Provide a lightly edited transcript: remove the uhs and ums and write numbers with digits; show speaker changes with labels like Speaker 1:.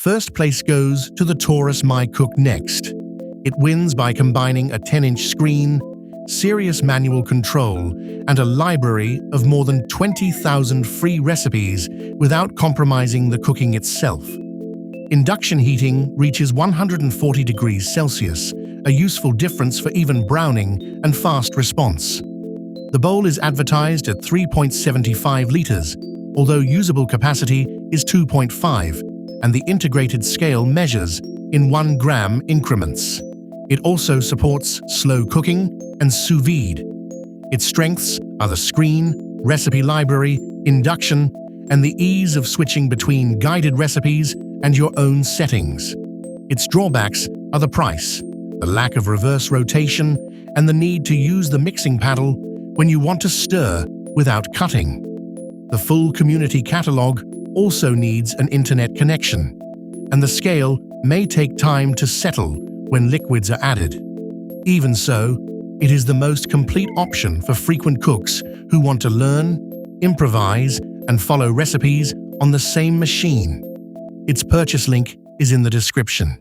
Speaker 1: First place goes to the Taurus Mycook Next. It wins by combining a 10-inch screen, serious manual control, and a library of more than 20,000 free recipes without compromising the cooking itself. Induction heating reaches 140 degrees Celsius, a useful difference for even browning and fast response. The bowl is advertised at 3.75 litres, although usable capacity is 2.5, and the integrated scale measures in 1 gram increments. It also supports slow cooking and sous-vide. Its strengths are the screen, recipe library, induction, and the ease of switching between guided recipes and your own settings. Its drawbacks are the price, the lack of reverse rotation, and the need to use the mixing paddle when you want to stir without cutting. The full community catalogue also needs an internet connection, and the scale may take time to settle when liquids are added. Even so, it is the most complete option for frequent cooks who want to learn, improvise, and follow recipes on the same machine. Its purchase link is in the description.